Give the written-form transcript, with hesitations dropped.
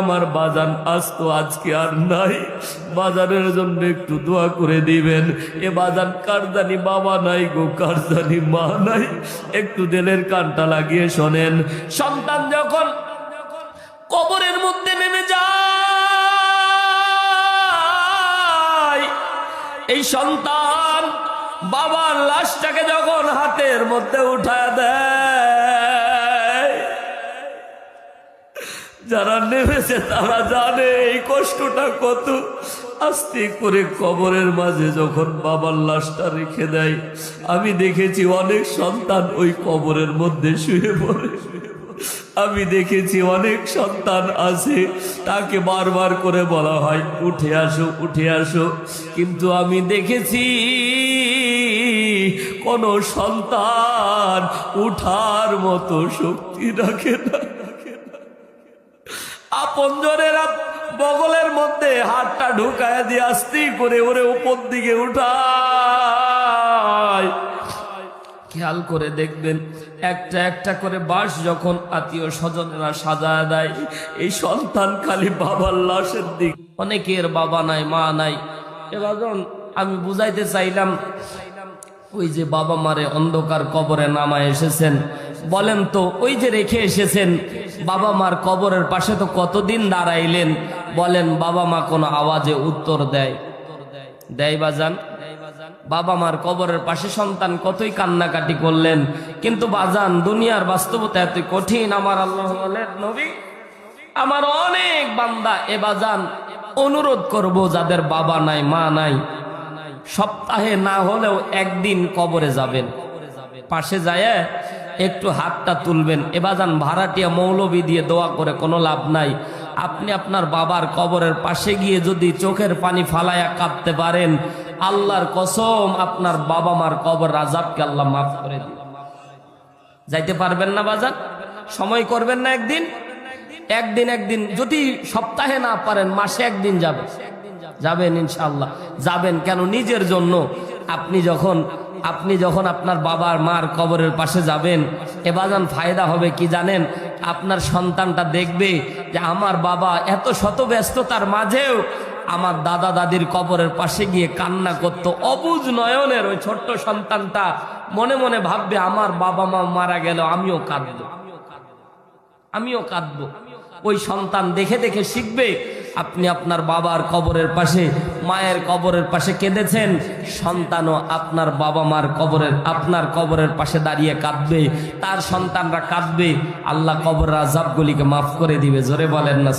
আমার বাজান আসতো আজকে আর নাই, বাজানের জন্য একটু দোয়া করে দিবেন। এ বাজান কার জানি বাবা নাই গো, কার জানি মা নাই, একটু দিলের কানটা লাগিয়ে শোনেন। সন্তান যখন কবরের মধ্যে নেমে যায়, এই সন্তান বাবার লাশটাকে যখন হাতের মধ্যে উঠায় দেয়, যারা নেমেছে তারা জানে এই কষ্টটা কত। আস্তে করে কবরের মাঝে যখন বাবার লাশটা রেখে দেয়, আমি দেখেছি অনেক সন্তান ওই কবরের মধ্যে শুয়ে পড়ে। আমি দেখেছি অনেক সন্তান আছে, তাকে বারবার করে বলা হয় উঠে আসো উঠে আসো, কিন্তু আমি দেখেছি কোন সন্তান উঠার মতো শক্তি রাখে না। আপনজনেরা বগলের মধ্যে হাতটা ঢুকায় দিয়ে আস্তে করে ওরে উপর দিকে উঠায়। খেয়াল করে দেখবেন, একটা একটা করে বাঁশ যখন আত্মীয় স্বজনেরা সাজায় দেয়, এই সন্তান খালি বাবার লাশের দিক। অনেকের বাবা নাই মা নাই। এবার আমি বুঝাইতে চাইলাম, ওই যে বাবা মারে অন্ধকার কবরে নামায় এসেছেন, বলেন তো ওই যে রেখে এসেছেন বাবা মার কবরের পাশে তো কতদিন দাঁড়াইলেন, বলেন বাবা মা কোনো আওয়াজে উত্তর দেয়? দেয় বাজান? বাবা মার কবরের পাশে সন্তান কতই কান্নাকাটি করলেন, কিন্তু বাজান দুনিয়ার বাস্তবতা এত কঠিন। আমার আল্লাহ বলেন, নবী আমার অনেক বান্দা এ বাজান অনুরোধ করব, যাদের বাবা নাই মা নাই, সপ্তাহে না হলেও একদিন কবরে যাবেন, পাশে যায় একটু হাতটা তুলবেন। এবাজান ভাড়াটিয়া মৌলবি দিয়ে দোয়া করে কোনো লাভ নাই। আপনি আপনার বাবার কবরের পাশে গিয়ে যদি চোখের পানি ফালায়া কাঁদতে পারেন, আল্লাহর কসম আপনার বাবা মার কবর আযাবকে আল্লাহ মাফ করে দিবে। যাইতে পারবেন না বাজান? সময় করবেন না একদিন? একদিন যদি সপ্তাহে না পারেন মাসে একদিন যাবেন ইনশাআল্লাহ যাবেন। কেন? নিজের জন্য। আপনি যখন আপনার বাবার মার কবরের পাশে যাবেন, এবাজান ফায়দা হবে কি জানেন? আপনার সন্তানটা দেখবে যে আমার বাবা এত শত ব্যস্ততার মাঝেও আমার দাদা দাদির কবরের পাশে গিয়ে কান্না করত। অবুঝ নয়নের ওই ছোট্ট সন্তানটা মনে মনে ভাববে আমার বাবা মা মারা গেল, আমিও কাঁদবো। ওই সন্তান দেখে দেখে শিখবে। আপনি আপনার বাবার কবরের পাশে মায়ের কবরের পাশে কেঁদেছেন, সন্তানও আপনার বাবা মার আপনার কবরের পাশে দাঁড়িয়ে কাঁদবে, তার সন্তানরা কাঁদবে, আল্লাহ কবরের আযাবগুলিকে মাফ করে দিবে। জোরে বলেন না?